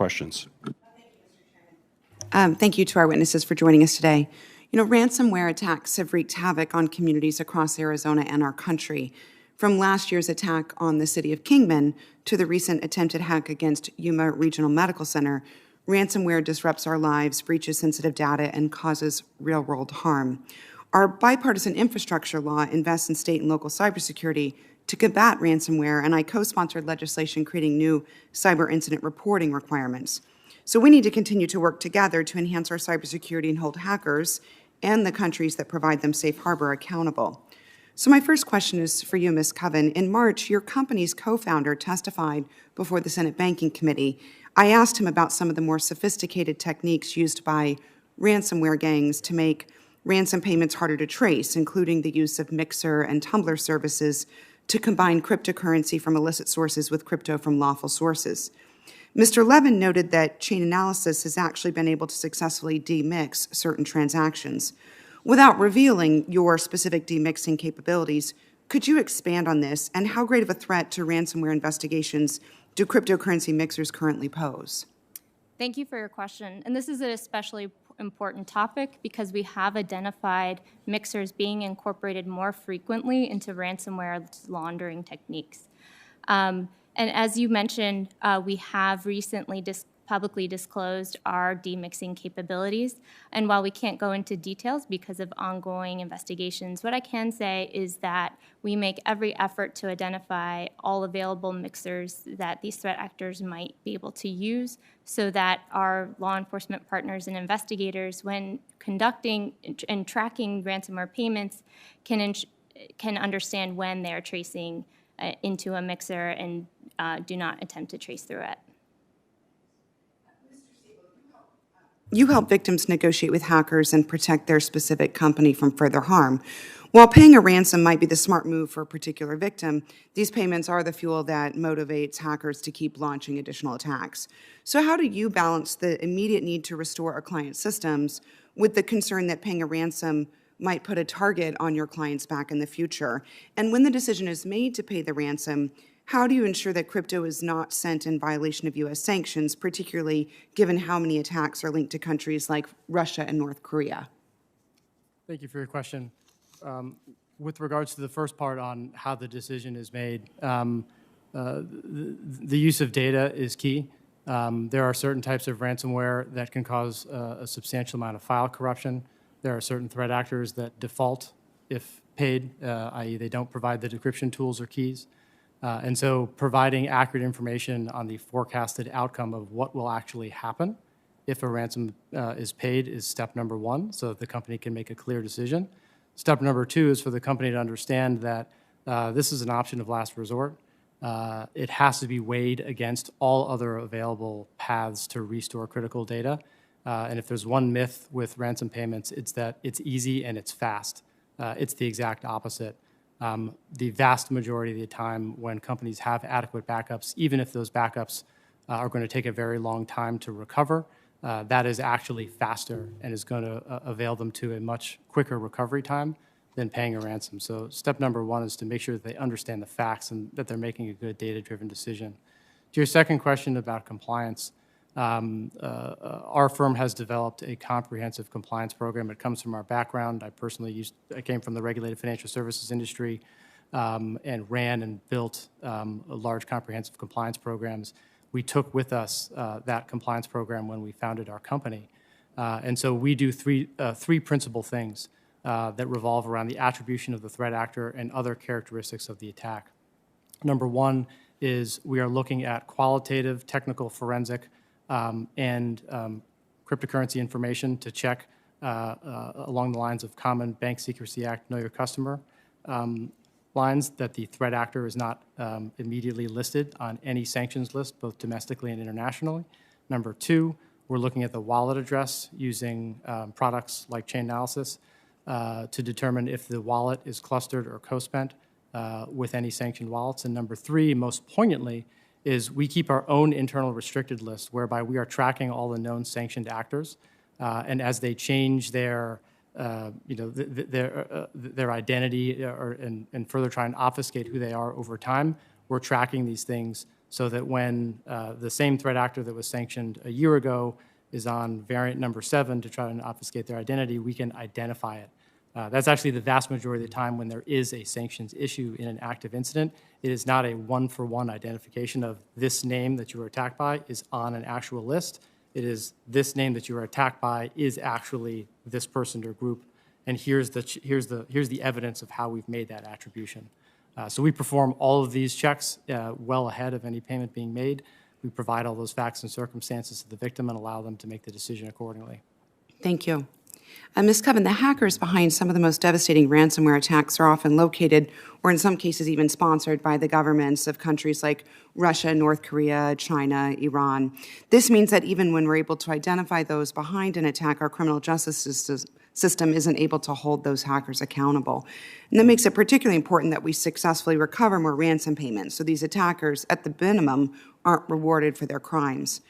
questions. Thank you to our witnesses for joining us today. You know, ransomware attacks have wreaked havoc on communities across Arizona and our country. From last year's attack on the city of Kingman to the recent attempted hack against Yuma Regional Medical Center, ransomware disrupts our lives, breaches sensitive data, and causes real-world harm. Our bipartisan infrastructure law invests in state and local cybersecurity to combat ransomware, and I co-sponsored legislation creating new cyber incident reporting requirements. So we need to continue to work together to enhance our cybersecurity and hold hackers and the countries that provide them safe harbor accountable. So my first question is for you, Ms. Coven. In March, your company's co-founder testified before the Senate Banking Committee. I asked him about some of the more sophisticated techniques used by ransomware gangs to make ransom payments harder to trace, including the use of Mixer and Tumbler services to combine cryptocurrency from illicit sources with crypto from lawful sources. Mr. Levin noted that chain analysis has actually been able to successfully demix certain transactions. Without revealing your specific demixing capabilities, could you expand on this, and how great of a threat to ransomware investigations do cryptocurrency mixers currently pose? Thank you for your question. And this is an especially important topic because we have identified mixers being incorporated more frequently into ransomware laundering techniques. And as you mentioned, we have recently publicly disclosed our demixing capabilities. And while we can't go into details because of ongoing investigations, what I can say is that we make every effort to identify all available mixers that these threat actors might be able to use so that our law enforcement partners and investigators, when conducting and tracking ransomware payments, can understand when they're tracing into a mixer and do not attempt to trace through it. You help victims negotiate with hackers and protect their specific company from further harm. While paying a ransom might be the smart move for a particular victim, these payments are the fuel that motivates hackers to keep launching additional attacks. So how do you balance the immediate need to restore a client's systems with the concern that paying a ransom might put a target on your client's back in the future? And when the decision is made to pay the ransom, how do you ensure that crypto is not sent in violation of U.S. sanctions, particularly given how many attacks are linked to countries like Russia and North Korea? Thank you for your question. With regards to the first part on how the decision is made, the use of data is key. There are certain types of ransomware that can cause a substantial amount of file corruption. There are certain threat actors that default if paid, i.e. they don't provide the decryption tools or keys. And so providing accurate information on the forecasted outcome of what will actually happen if a ransom is paid is step number one, so that the company can make a clear decision. Step number two is for the company to understand that this is an option of last resort. It has to be weighed against all other available paths to restore critical data. And if there's one myth with ransom payments, it's that it's easy and it's fast. It's the exact opposite. The vast majority of the time when companies have adequate backups, even if those backups are going to take a very long time to recover, that is actually faster and is going to avail them to a much quicker recovery time than paying a ransom. So step number one is to make sure that they understand the facts and that they're making a good data-driven decision. To your second question about compliance, our firm has developed a comprehensive compliance program. It comes from our background. I came from the regulated financial services industry and ran and built large comprehensive compliance programs. We took with us that compliance program when we founded our company. And so we do three principal things that revolve around the attribution of the threat actor and other characteristics of the attack. Number one is we are looking at qualitative, technical, forensic, and cryptocurrency information to check along the lines of common Bank Secrecy Act, Know Your Customer lines, that the threat actor is not immediately listed on any sanctions list, both domestically and internationally. Number two, we're looking at the wallet address using products like chain analysis to determine if the wallet is clustered or co-spent with any sanctioned wallets. And number three, most poignantly, is we keep our own internal restricted list whereby we are tracking all the known sanctioned actors, and as they change their identity and further try and obfuscate who they are over time, we're tracking these things so that when the same threat actor that was sanctioned a year ago is on variant number 7 to try and obfuscate their identity, we can identify it. That's actually the vast majority of the time when there is a sanctions issue in an active incident. It is not a one-for-one identification of this name that you were attacked by is on an actual list. It is this name that you were attacked by is actually this person or group, and here's the evidence of how we've made that attribution. So we perform all of these checks well ahead of any payment being made. We provide all those facts and circumstances to the victim and allow them to make the decision accordingly. Thank you. Ms. Coven, the hackers behind some of the most devastating ransomware attacks are often located, or in some cases even sponsored, by the governments of countries like Russia, North Korea, China, Iran. This means that even when we're able to identify those behind an attack, our criminal justice system isn't able to hold those hackers accountable. And that makes it particularly important that we successfully recover more ransom payments, so these attackers, at the minimum, aren't rewarded for their crimes.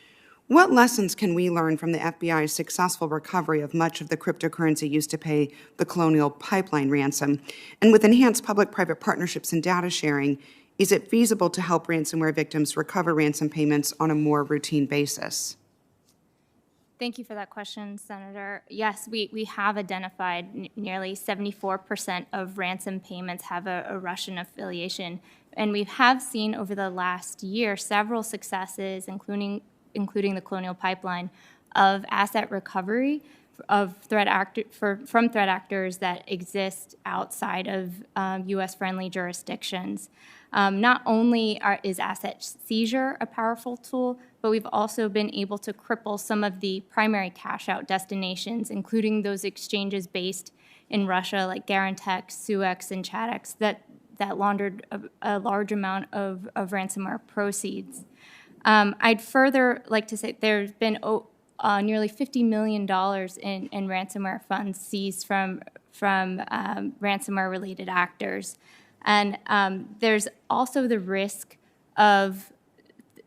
What lessons can we learn from the FBI's successful recovery of much of the cryptocurrency used to pay the Colonial Pipeline ransom? And with enhanced public-private partnerships and data sharing, is it feasible to help ransomware victims recover ransom payments on a more routine basis? Thank you for that question, Senator. Yes, we have identified nearly 74% of ransom payments have a Russian affiliation. And we have seen over the last year several successes, including the Colonial Pipeline, of asset recovery of from threat actors that exist outside of U.S.-friendly jurisdictions. Not only is asset seizure a powerful tool, but we've also been able to cripple some of the primary cash-out destinations, including those exchanges based in Russia like Garantex, Suex, and Chadex that laundered a large amount of ransomware proceeds. I'd further like to say there's been nearly $50 million in ransomware funds seized from ransomware-related actors. And there's also the risk of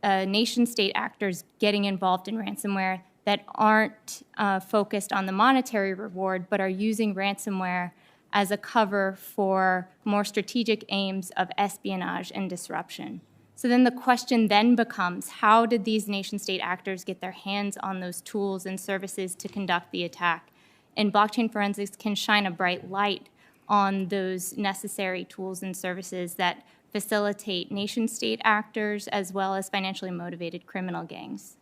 nation-state actors getting involved in ransomware that aren't focused on the monetary reward, but are using ransomware as a cover for more strategic aims of espionage and disruption. So then the question then becomes, how did these nation-state actors get their hands on those tools and services to conduct the attack? And blockchain forensics can shine a bright light on those necessary tools and services that facilitate nation-state actors as well as financially motivated criminal gangs.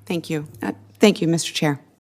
Thank you. Thank you, Mr. Chair.